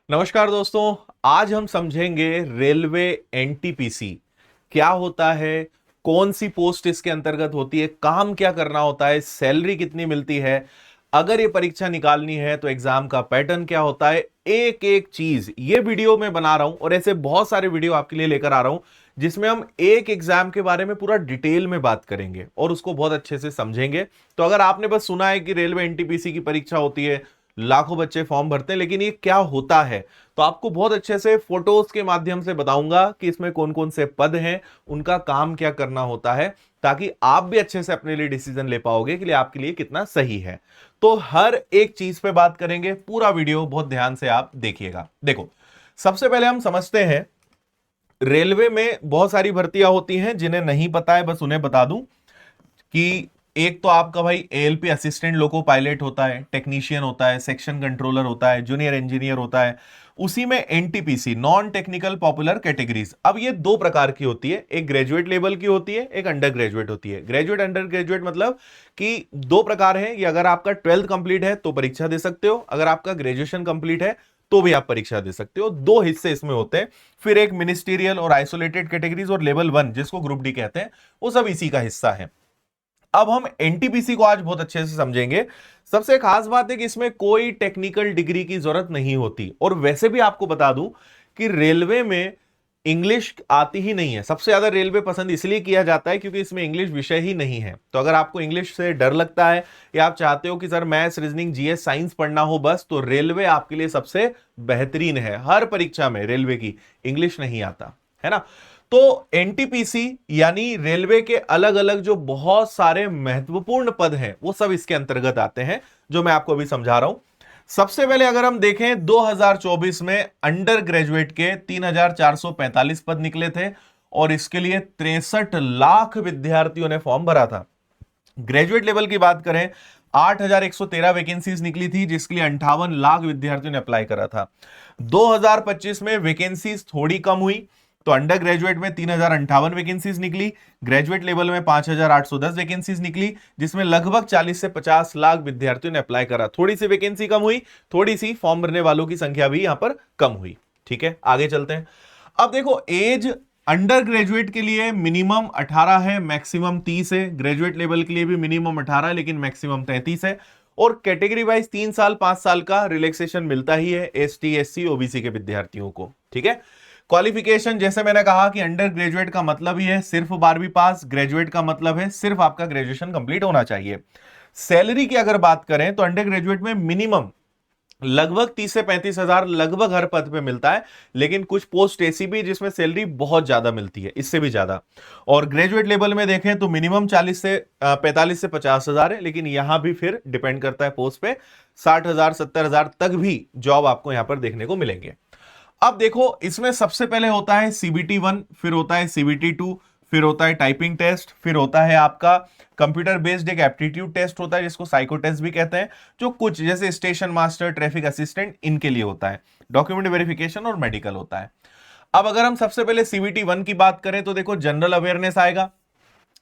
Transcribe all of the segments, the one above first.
नमस्कार दोस्तों। आज हम समझेंगे रेलवे एनटीपीसी क्या होता है, कौन सी पोस्ट इसके अंतर्गत होती है, काम क्या करना होता है, सैलरी कितनी मिलती है, अगर ये परीक्षा निकालनी है तो एग्जाम का पैटर्न क्या होता है। एक एक चीज ये वीडियो में बना रहा हूं और ऐसे बहुत सारे वीडियो आपके लिए लेकर आ रहा हूं जिसमें हम एक एग्जाम के बारे में पूरा डिटेल में बात करेंगे और उसको बहुत अच्छे से समझेंगे। तो अगर आपने बस सुना है कि रेलवे एनटीपीसी की परीक्षा होती है, लाखों बच्चे फॉर्म भरते हैं, लेकिन ये क्या होता है, तो आपको बहुत अच्छे से फोटोज के माध्यम से बताऊंगा कि इसमें कौन कौन से पद हैं, उनका काम क्या करना होता है, ताकि आप भी अच्छे से अपने लिए डिसीजन ले पाओगे कि आपके लिए कितना सही है। तो हर एक चीज पे बात करेंगे, पूरा वीडियो बहुत ध्यान से आप देखिएगा। देखो, सबसे पहले हम समझते हैं रेलवे में बहुत सारी भर्तियां होती हैं। जिन्हें नहीं पता है बस उन्हें बता दूं कि एक तो आपका भाई एएलपी असिस्टेंट लोको पायलट होता है, टेक्नीशियन होता है, सेक्शन कंट्रोलर होता है, जूनियर इंजीनियर होता है। उसी में NTPC non technical popular categories, अब ये दो प्रकार की होती है, एक ग्रेजुएट लेवल की होती है, एक अंडर ग्रेजुएट होती है। ग्रेजुएट अंडर ग्रेजुएट मतलब कि दो प्रकार है। ये अगर आपका 12th कंप्लीट है तो परीक्षा दे सकते हो, अगर आपका ग्रेजुएशन कंप्लीट है तो भी आप परीक्षा दे सकते हो। दो हिस्से इसमें होते हैं। फिर एक मिनिस्टीरियल और आइसोलेटेड कैटेगरीज और लेवल 1 जिसको ग्रुप डी कहते हैं, वो सब इसी का हिस्सा है। अब हम एनटीपीसी को आज बहुत अच्छे से समझेंगे। सबसे खास बात है कि इसमें कोई टेक्निकल डिग्री की जरूरत नहीं होती, और वैसे भी आपको बता दूं कि रेलवे में इंग्लिश आती ही नहीं है। सबसे ज्यादा रेलवे पसंद इसलिए किया जाता है क्योंकि इसमें इंग्लिश विषय ही नहीं है। तो अगर आपको इंग्लिश से डर लगता है या आप चाहते हो कि sir maths, reasoning, GS, science पढ़ना हो बस, तो रेलवे आपके लिए सबसे बेहतरीन है। हर परीक्षा में रेलवे की इंग्लिश नहीं आता है ना। तो एनटीपीसी यानी रेलवे के अलग अलग जो बहुत सारे महत्वपूर्ण पद हैं वो सब इसके अंतर्गत आते हैं, जो मैं आपको अभी समझा रहा हूं। सबसे पहले अगर हम देखें 2024 में अंडर ग्रेजुएट के 3445 पद निकले थे और इसके लिए 63 लाख विद्यार्थियों ने फॉर्म भरा था। ग्रेजुएट लेवल की बात करें 8113 वैकेंसीज निकली थी, जिसके लिए 58 लाख विद्यार्थियों ने अप्लाई करा था। 2025 में वैकेंसीज थोड़ी कम हुई, तो अंडर ग्रेजुएट में 3058 वैकेंसीज निकली, ग्रेजुएट लेवल में 5810 वैकेंसीज निकली, जिसमें लगभग 40 से 50 लाख विद्यार्थियों ने अप्लाई करा। थोड़ी सी वैकेंसी कम हुई, थोड़ी सी फॉर्म भरने वालों की संख्या भी यहां पर कम हुई। ठीक है, आगे चलते हैं। अब देखो, एज अंडर ग्रेजुएट के लिए मिनिमम 18 है, मैक्सिमम 30 है। ग्रेजुएट लेवल के लिए भी मिनिमम 18 है लेकिन मैक्सिमम 33 है। और कैटेगरी वाइज 3 साल 5 साल का रिलैक्सेशन मिलता ही है एसटी, एससी, ओबीसी के विद्यार्थियों को। ठीक है। क्वालिफिकेशन जैसे मैंने कहा कि अंडर ग्रेजुएट का मतलब ही है सिर्फ 12वीं पास, ग्रेजुएट का मतलब है सिर्फ आपका ग्रेजुएशन कंप्लीट होना चाहिए। सैलरी की अगर बात करें तो अंडर ग्रेजुएट में मिनिमम लगभग 30 से 35 हजार लगभग हर पद पे मिलता है, लेकिन कुछ पोस्ट ऐसी भी जिसमें सैलरी बहुत ज्यादा मिलती है, इससे भी ज्यादा। और ग्रेजुएट लेवल में देखें तो मिनिमम 40 से 45 से 50 हजार है, लेकिन यहां भी फिर डिपेंड करता है पोस्ट पे, 60 हजार 70 हजार तक भी जॉब आपको यहां पर देखने को मिलेंगे। अब देखो, इसमें सबसे पहले होता है सीबीटी 1, फिर होता है सीबीटी 2, फिर होता है टाइपिंग टेस्ट, फिर होता है आपका कंप्यूटर बेस्ड एक एप्टीट्यूड टेस्ट होता है जिसको साइको टेस्ट भी कहते हैं, जो कुछ जैसे स्टेशन मास्टर, ट्रैफिक असिस्टेंट, इनके लिए होता है। डॉक्यूमेंट वेरिफिकेशन और मेडिकल होता है। अब अगर हम सबसे पहले सीबीटी 1 की बात करें तो देखो, जनरल अवेयरनेस आएगा।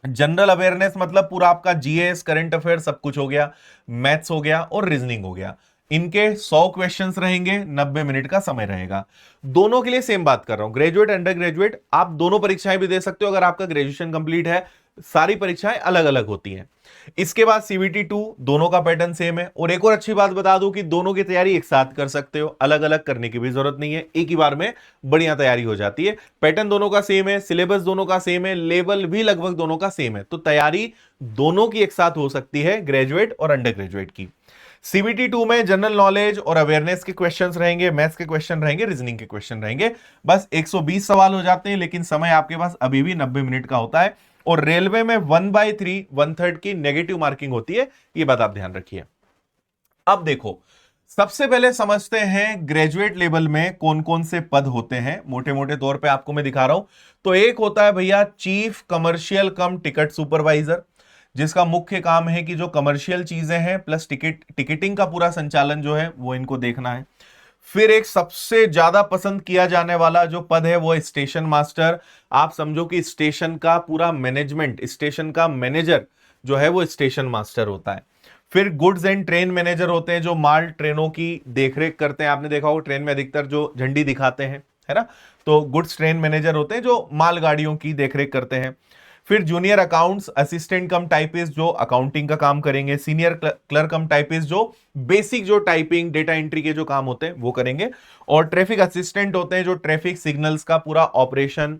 जनरल अवेयरनेस मतलब पूरा आपका जीएस, करंट अफेयर सब कुछ हो गया, मैथ्स हो गया और रीजनिंग हो गया। इनके 100 क्वेश्चंस रहेंगे, 90 मिनट का समय रहेगा। दोनों के लिए सेम बात कर रहा हूं, ग्रेजुएट, अंडर ग्रेजुएट, आप दोनों परीक्षाएं भी दे सकते हो अगर आपका ग्रेजुएशन कंप्लीट है। सारी परीक्षाएं अलग अलग होती हैं। इसके बाद सीबीटी 2, दोनों का पैटर्न सेम है। और एक और अच्छी बात बता दूं कि दोनों की तैयारी एक साथ कर सकते हो, अलग अलग करने की भी जरूरत नहीं है, एक ही बार में बढ़िया तैयारी हो जाती है। पैटर्न दोनों का सेम है, सिलेबस दोनों का सेम है, लेवल भी लगभग दोनों का सेम है, तो तैयारी दोनों की एक साथ हो सकती है, ग्रेजुएट और अंडर ग्रेजुएट की। सीबीटी 2 में जनरल नॉलेज और अवेयरनेस के क्वेश्चंस रहेंगे, मैथ्स के क्वेश्चन रहेंगे, रीजनिंग के क्वेश्चन रहेंगे। बस 120 सवाल हो जाते हैं, लेकिन समय आपके पास अभी भी 90 मिनट का होता है। और रेलवे में 1/3 1/3 की नेगेटिव मार्किंग होती है, ये बात आप ध्यान रखिए। अब देखो, सबसे पहले समझते हैं ग्रेजुएट लेवल में कौन कौन से पद होते हैं। मोटे मोटे तौर पे आपको मैं दिखा रहा हूं। तो एक होता है भैया चीफ कमर्शियल कम टिकट सुपरवाइजर, जिसका मुख्य काम है कि जो कमर्शियल चीजें हैं प्लस टिकटिंग का पूरा संचालन जो है वो इनको देखना है। फिर एक सबसे ज्यादा पसंद किया जाने वाला जो पद है वो है स्टेशन मास्टर। आप समझो कि स्टेशन का पूरा मैनेजमेंट, स्टेशन का मैनेजर जो है वो स्टेशन मास्टर होता है। फिर गुड्स एंड ट्रेन मैनेजर होते हैं जो माल ट्रेनों की देखरेख करते हैं। आपने देखा होगा ट्रेन में अधिकतर जो झंडी दिखाते हैं, है ना, तो गुड्स ट्रेन मैनेजर होते हैं जो माल गाड़ियों की देखरेख करते हैं। फिर जूनियर अकाउंट्स असिस्टेंट कम टाइपिस्ट जो अकाउंटिंग का काम करेंगे। सीनियर क्लर्क कम टाइपिस्ट जो बेसिक जो टाइपिंग डेटा एंट्री के जो काम होते हैं वो करेंगे। और ट्रैफिक असिस्टेंट होते हैं जो ट्रैफिक सिग्नल्स का पूरा ऑपरेशन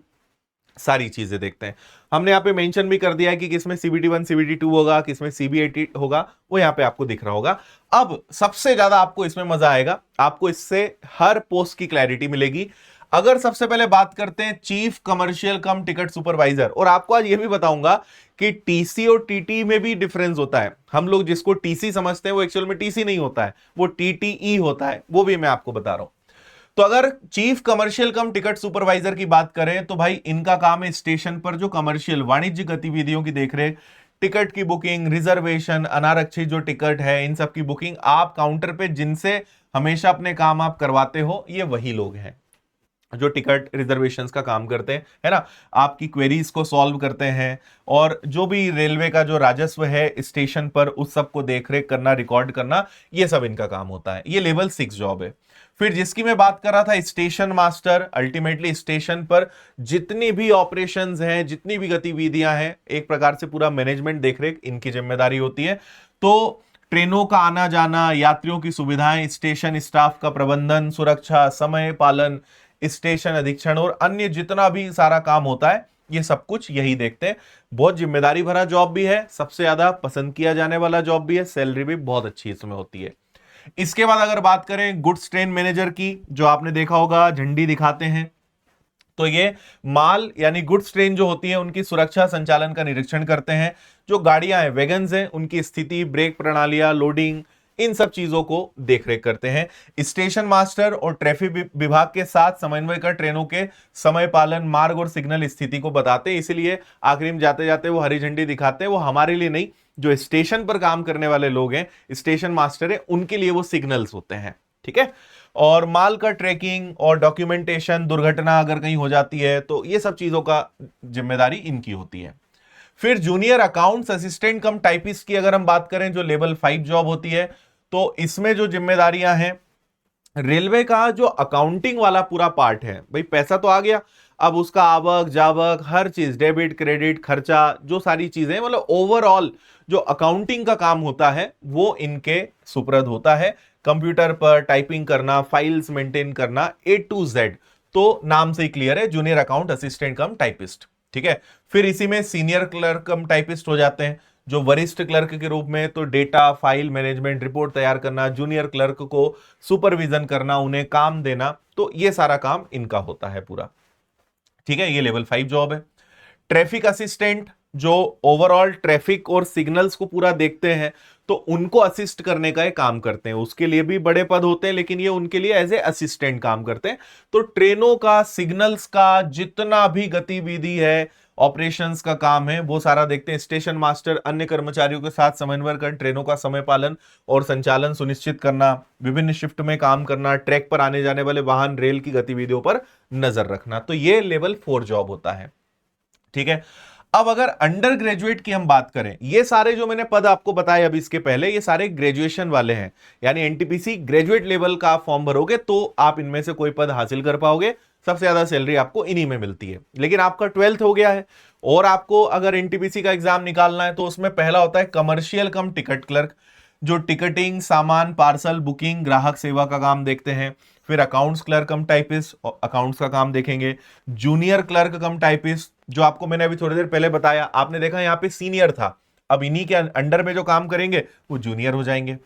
सारी चीजें देखते हैं। हमने यहाँ पे मेंशन भी कर दिया है कि किसमें CBT1 CBT2 होगा, किसमें CB80 होगा, वो यहाँ पे आपको दिख रहा होगा। अब सबसे ज्यादा आपको इसमें मजा आएगा, आपको इससे हर पोस्ट की क्लैरिटी मिलेगी। अगर सबसे पहले बात करते हैं चीफ कमर्शियल कम टिकट सुपरवाइजर, और आपको आज ये भी बताऊंगा कि टीसी और टीटी में भी डिफरेंस होता है। हम लोग जिसको टीसी समझते हैं वो एक्चुअल में टीसी नहीं होता है, वो टीटीई होता है, वो भी मैं आपको बता रहा हूं। तो अगर चीफ कमर्शियल कम टिकट सुपरवाइजर की बात करें तो भाई इनका काम है स्टेशन पर जो कमर्शियल वाणिज्यिक गतिविधियों की देखरेख, टिकट की बुकिंग, रिजर्वेशन, अनारक्षित जो टिकट है इन सब की बुकिंग। आप काउंटर पे जिनसे हमेशा अपने काम आप करवाते हो ये वही लोग हैं जो टिकट रिजर्वेशंस का काम करते हैं, है ना, आपकी क्वेरीज को सॉल्व करते हैं। और जो भी रेलवे का जो राजस्व है स्टेशन पर उस सब को देखरेख करना, रिकॉर्ड करना, ये सब इनका काम होता है। ये लेवल 6 जॉब है। फिर जिसकी मैं बात कर रहा था स्टेशन मास्टर, अल्टीमेटली स्टेशन पर जितनी भी ऑपरेशंस हैं, जितनी भी गतिविधियां हैं, एक प्रकार से पूरा मैनेजमेंट देखरेख इनकी जिम्मेदारी होती है। तो ट्रेनों का आना जाना, यात्रियों की सुविधाएं, स्टेशन स्टाफ का प्रबंधन, सुरक्षा, समय पालन, स्टेशन अधीक्षण और अन्य जितना भी सारा काम होता है ये सब कुछ यही देखते हैं। बहुत जिम्मेदारी भरा जॉब भी है, सबसे ज्यादा पसंद किया जाने वाला जॉब भी है, सैलरी भी बहुत अच्छी इसमें होती है। इसके बाद अगर बात करें गुड्स ट्रेन मैनेजर की, जो आपने देखा होगा झंडी दिखाते हैं, तो ये माल यानी गुड्स ट्रेन जो होती है उनकी सुरक्षा संचालन का निरीक्षण करते हैं। जो गाड़ियां हैं, वैगन्स हैं, उनकी स्थिति, ब्रेक प्रणालियां, लोडिंग, इन सब चीजों को देखरेख करते हैं। स्टेशन मास्टर और ट्रैफिक विभाग के साथ समन्वय कर ट्रेनों के समय पालन, मार्ग और सिग्नल स्थिति को बताते हैं। इसीलिए आखिरी में जाते जाते वो हरी झंडी दिखाते हैं, वो हमारे लिए नहीं, जो स्टेशन पर काम करने वाले लोग हैं, स्टेशन मास्टर है, उनके लिए वो सिग्नल्स होते हैं, ठीक है। और माल का ट्रैकिंग और डॉक्यूमेंटेशन, दुर्घटना अगर कहीं हो जाती है तो ये सब चीजों का जिम्मेदारी इनकी होती है। फिर जूनियर अकाउंट्स असिस्टेंट कम टाइपिस्ट की अगर हम बात करें, जो लेवल 5 जॉब होती है, तो इसमें जो जिम्मेदारियां हैं, रेलवे का जो अकाउंटिंग वाला पूरा पार्ट है, भाई पैसा तो आ गया, अब उसका आवक जावक हर चीज, डेबिट क्रेडिट खर्चा, जो सारी चीजें, मतलब ओवरऑल जो अकाउंटिंग का काम होता है वो इनके सुपुर्द होता है। कंप्यूटर पर टाइपिंग करना, फाइल्स मेंटेन करना, A to Z। तो नाम से ही क्लियर है, जूनियर अकाउंट असिस्टेंट कम टाइपिस्ट, ठीक है। फिर इसी में सीनियर क्लर्क कम टाइपिस्ट हो जाते हैं, जो वरिष्ठ क्लर्क के रूप में तो डेटा, फाइल मैनेजमेंट, रिपोर्ट तैयार करना, जूनियर क्लर्क को सुपरविजन करना, उन्हें काम देना, तो ये सारा काम इनका होता है पूरा, ठीक है। ये लेवल 5 जॉब है। ट्रैफिक असिस्टेंट जो ओवरऑल ट्रैफिक और सिग्नल्स को पूरा देखते हैं, तो उनको असिस्ट करने का ये काम करते हैं। उसके लिए भी बड़े पद होते हैं, लेकिन ये उनके लिए एज ए असिस्टेंट काम करते हैं। तो ट्रेनों का, सिग्नल्स का जितना भी गतिविधि है, ऑपरेशंस का काम है, वो सारा देखते हैं। स्टेशन मास्टर अन्य कर्मचारियों के साथ समन्वय कर ट्रेनों का समय पालन और संचालन सुनिश्चित करना, विभिन्न शिफ्ट में काम करना, ट्रैक पर आने जाने वाले वाहन, रेल की गतिविधियों पर नजर रखना। तो ये लेवल 4 जॉब होता है, ठीक है। अब अगर अंडर ग्रेजुएट की हम बात करें, ये सारे जो मैंने पद आपको बताए अभी इसके पहले, ये सारे ग्रेजुएशन वाले हैं, यानी एनटीपीसी ग्रेजुएट लेवल का आप फॉर्म भरोगे तो आप इनमें से कोई पद हासिल कर पाओगे। सबसे ज्यादा सैलरी आपको इन्हीं में मिलती है। लेकिन आपका 12th हो गया है और आपको अगर एनटीपीसी का एग्जाम निकालना है, तो उसमें पहला होता है कमर्शियल कम टिकट क्लर्क, जो टिकटिंग, सामान, पार्सल, बुकिंग, ग्राहक सेवा का काम देखते हैं। फिर अकाउंट्स क्लर्क कम टाइपिस्ट, अकाउंट्स का काम देखेंगे। जूनियर क्लर्क कम टाइपिस्ट, जो आपको मैंने अभी थोड़ी देर पहले बताया, आपने देखा यहाँ पे सीनियर था, अब इन्हीं के अंडर में जो काम करेंगे वो जूनियर हो जाएंगे।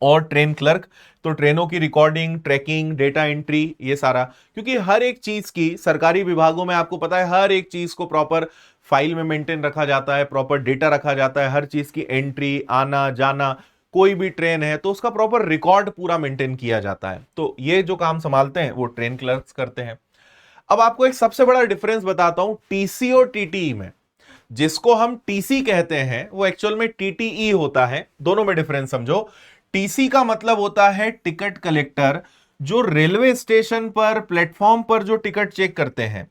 और ट्रेन क्लर्क, तो ट्रेनों की रिकॉर्डिंग, ट्रैकिंग, डेटा एंट्री, ये सारा, क्योंकि हर एक चीज की सरकारी विभागों में आपको पता है हर एक चीज को प्रॉपर फाइल में मेंटेन रखा जाता है, प्रॉपर डेटा रखा जाता है, हर चीज की एंट्री, आना जाना, कोई भी ट्रेन है तो उसका प्रॉपर रिकॉर्ड पूरा मेंटेन किया जाता है। तो ये जो काम संभालते हैं वो ट्रेन क्लर्क्स करते हैं। अब आपको एक सबसे बड़ा डिफरेंस बताता हूं टीसी और टीटीई में। जिसको हम टीसी कहते हैं वो एक्चुअल में टीटीई होता है। दोनों में डिफरेंस समझो। टीसी का मतलब होता है टिकट कलेक्टर, जो रेलवे स्टेशन पर, प्लेटफॉर्म पर जो टिकट चेक करते हैं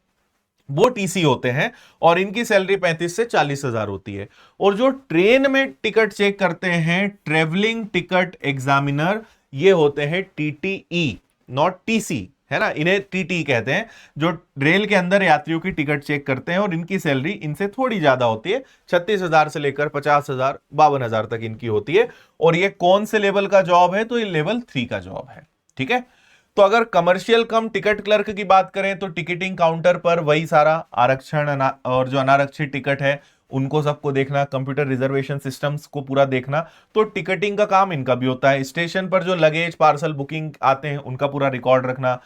वो टीसी होते हैं और इनकी सैलरी 35 से 40,000 होती है। और जो ट्रेन में टिकट चेक करते हैं, ट्रेवलिंग टिकट एग्जामिनर, ये होते हैं टीटीई, नॉट टीसी, है ना, इन्हें टीटी कहते हैं, जो रेल के अंदर यात्रियों की टिकट चेक करते हैं। और इनकी सैलरी इनसे थोड़ी ज्यादा होती है, 36,000 से लेकर 50,000, 52,000 तक इनकी होती है। और ये कौन से लेवल का जॉब है? तो ये लेवल 3 का जॉब है। ठीक है, तो अगर कमर्शियल कम टिकट क्लर्क की बात करें तो टिकटिंग काउंटर पर वही सारा आरक्षण और जो अनारक्षित टिकट है उनको सबको देखना, कंप्यूटर रिजर्वेशन सिस्टम्स को पूरा देखना। तो टिकटिंग का काम इनका भी होता है। स्टेशन पर जो लगेज पार्सल बुकिंग आते हैं उनका पूरा रिकॉर्ड रखना,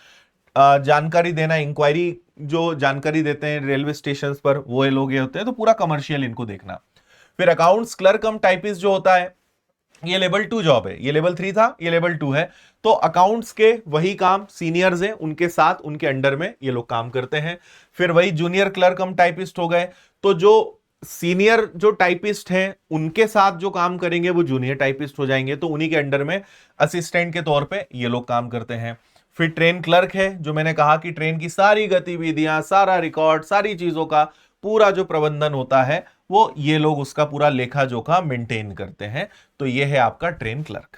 जानकारी देना, इंक्वायरी जो जानकारी देते हैं रेलवे स्टेशन पर वो लोग ये होते हैं। तो पूरा कमर्शियल इनको देखना। फिर अकाउंट्स क्लर्क कम टाइपिस्ट जो होता है, ये लेवल 2 जॉब है। ये लेवल 3 था, ये लेवल 2 है। तो अकाउंट्स के वही काम सीनियर्स हैं, उनके साथ उनके अंडर में ये लोग काम करते हैं। फिर वही जूनियर क्लर्क कम टाइपिस्ट हो गए। तो जो सीनियर जो टाइपिस्ट हैं उनके साथ जो काम करेंगे वो जूनियर टाइपिस्ट हो जाएंगे। तो उन्हीं के अंडर में असिस्टेंट के तौर पे ये लोग काम करते हैं। फिर ट्रेन क्लर्क है, जो मैंने कहा कि ट्रेन की सारी गतिविधियां, सारा रिकॉर्ड, सारी चीजों का पूरा जो प्रबंधन होता है वो ये लोग उसका पूरा लेखा जोखा मेंटेन करते हैं। तो ये है आपका ट्रेन क्लर्क।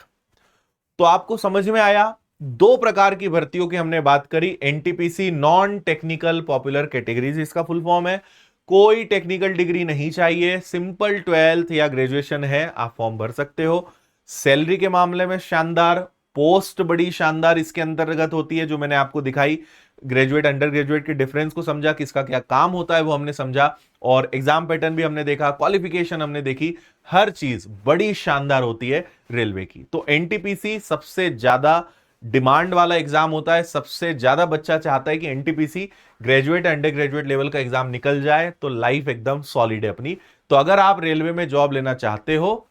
तो आपको समझ में आया, 2 प्रकार की भर्तियों की हमने बात करी। NTPC non technical popular categories इसका फुल फॉर्म है। कोई टेक्निकल डिग्री नहीं चाहिए, सिंपल 12th या ग्रेजुएशन है, आप फॉर्म भर सकते हो। सैलरी के मामले में शानदार, पोस्ट बड़ी शानदार इसके अंतर्गत होती है जो मैंने आपको दिखाई। ग्रेजुएट अंडर ग्रेजुएट के डिफरेंस को समझा, किसका क्या काम होता है वो हमने समझा, और एग्जाम पैटर्न भी हमने देखा, क्वालिफिकेशन हमने देखी, हर चीज बड़ी शानदार होती है रेलवे की। तो एनटीपीसी सबसे ज्यादा डिमांड वाला एग्जाम होता है। सबसे ज्यादा बच्चा चाहता है कि NTPC graduate under graduate level का एग्जाम निकल जाए तो लाइफ एकदम सॉलिड है अपनी। तो अगर आप रेलवे में जॉब लेना चाहते हो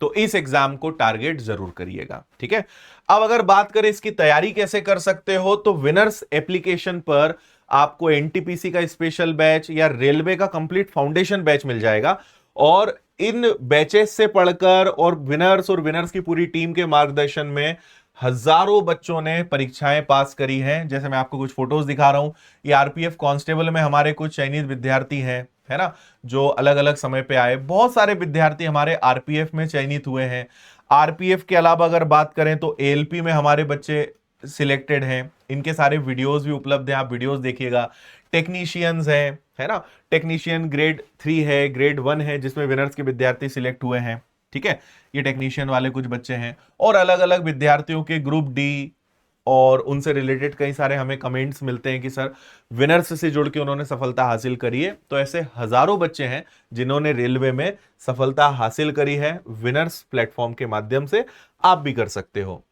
तो इस एग्जाम को टारगेट जरूर करिएगा। ठीक है, अब अगर बात करें इसकी तैयारी कैसे कर सकते हो, तो विनर्स एप्लीकेशन पर आपको एनटीपीसी का स्पेशल बैच या रेलवे का कंप्लीट फाउंडेशन बैच मिल जाएगा। और इन बैचेस से पढ़कर और विनर्स की पूरी टीम के मार्गदर्शन में हजारों बच्चों ने परीक्षाएं पास करी हैं। जैसे मैं आपको कुछ फोटोज दिखा रहा हूं, ये आरपीएफ कांस्टेबल में हमारे कुछ चयनित विद्यार्थी हैं, है ना, जो अलग अलग समय पे आए। बहुत सारे विद्यार्थी हमारे आरपीएफ में चयनित हुए हैं। आरपीएफ के अलावा अगर बात करें तो एएलपी में हमारे बच्चे सिलेक्टेड हैं। इनके सारे वीडियोस भी उपलब्ध हैं, आप वीडियोस देखिएगा। टेक्नीशियंस हैं, है ना, टेक्नीशियन ग्रेड 3 है, ग्रेड 1 है, जिसमें विनर्स के विद्यार्थी सिलेक्ट हुए हैं। ठीक है, ये टेक्नीशियन वाले कुछ बच्चे हैं। और अलग अलग विद्यार्थियों के ग्रुप डी और उनसे रिलेटेड कई सारे हमें कमेंट्स मिलते हैं कि सर विनर्स से जुड़ के उन्होंने सफलता हासिल करी है। तो ऐसे हजारों बच्चे हैं जिन्होंने रेलवे में सफलता हासिल करी है। विनर्स प्लेटफॉर्म के माध्यम से आप भी कर सकते हो।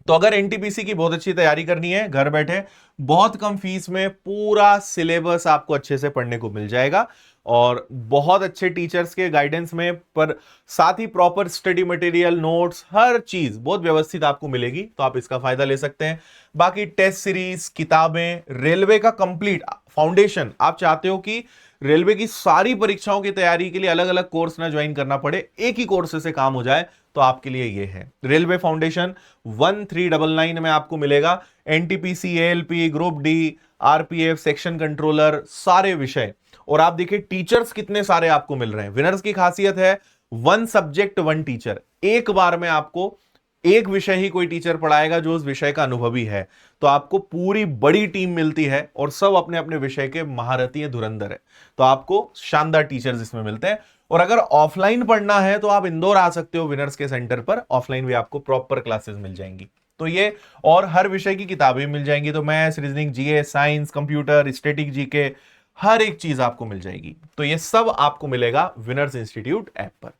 तो अगर एनटीपीसी की बहुत अच्छी तैयारी करनी है, घर बैठे बहुत कम फीस में पूरा सिलेबस आपको अच्छे से पढ़ने को मिल जाएगा और बहुत अच्छे टीचर्स के गाइडेंस में, पर साथ ही प्रॉपर स्टडी मटेरियल, नोट्स, हर चीज बहुत व्यवस्थित आपको मिलेगी। तो आप इसका फायदा ले सकते हैं। बाकी टेस्ट सीरीज, किताबें, रेलवे का कंप्लीट फाउंडेशन, आप चाहते हो कि रेलवे की सारी परीक्षाओं की तैयारी के लिए अलग अलग कोर्स ना ज्वाइन करना पड़े, एक ही कोर्स से काम हो जाए, तो आपके लिए ये है रेलवे फाउंडेशन 1399 में आपको मिलेगा। NTPC, ALP, group D, RPF, section controller, सारे विषय। और आप देखिए टीचर्स कितने सारे आपको मिल रहे हैं। विनर्स की खासियत है 1 सब्जेक्ट 1 टीचर, एक बार में आपको एक विषय ही कोई टीचर पढ़ाएगा जो उस विषय का अनुभवी है। तो आपको पूरी बड़ी टीम मिलती है और सब अपने अपने विषय के महारथी है, धुरंधर है। तो आपको शानदार टीचर्स इसमें मिलते हैं। और अगर ऑफलाइन पढ़ना है तो आप इंदौर आ सकते हो विनर्स के सेंटर पर, ऑफलाइन भी आपको प्रॉपर क्लासेस मिल जाएंगी। तो ये और हर विषय की किताबें मिल जाएंगी। तो maths, reasoning, GS, science, computer, static, GK, हर एक चीज आपको मिल जाएगी। तो ये सब आपको मिलेगा विनर्स इंस्टीट्यूट ऐप पर।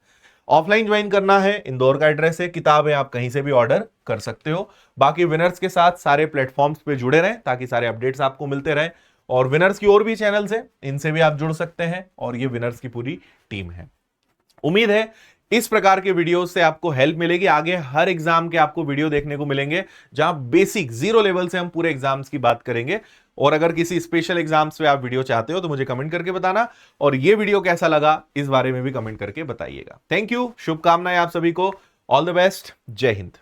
ऑफलाइन ज्वाइन करना है, इंदौर का एड्रेस है, किताबें आप कहीं से भी ऑर्डर कर सकते हो। बाकी विनर्स के साथ सारे प्लेटफॉर्म्स पे जुड़े रहें ताकि सारे अपडेट्स आपको मिलते रहे। और विनर्स की और भी चैनल्स हैं, इनसे भी आप जुड़ सकते हैं। और ये विनर्स की पूरी टीम है। उम्मीद है इस प्रकार के वीडियो से आपको हेल्प मिलेगी। आगे हर एग्जाम के आपको वीडियो देखने को मिलेंगे जहां बेसिक 0 लेवल से हम पूरे एग्जाम्स की बात करेंगे। और अगर किसी स्पेशल एग्जाम्स पे आप वीडियो चाहते हो तो मुझे कमेंट करके बताना। और ये वीडियो कैसा लगा इस बारे में भी कमेंट करके बताइएगा। थैंक यू, शुभकामनाएं आप सभी को, ऑल द बेस्ट, जय हिंद।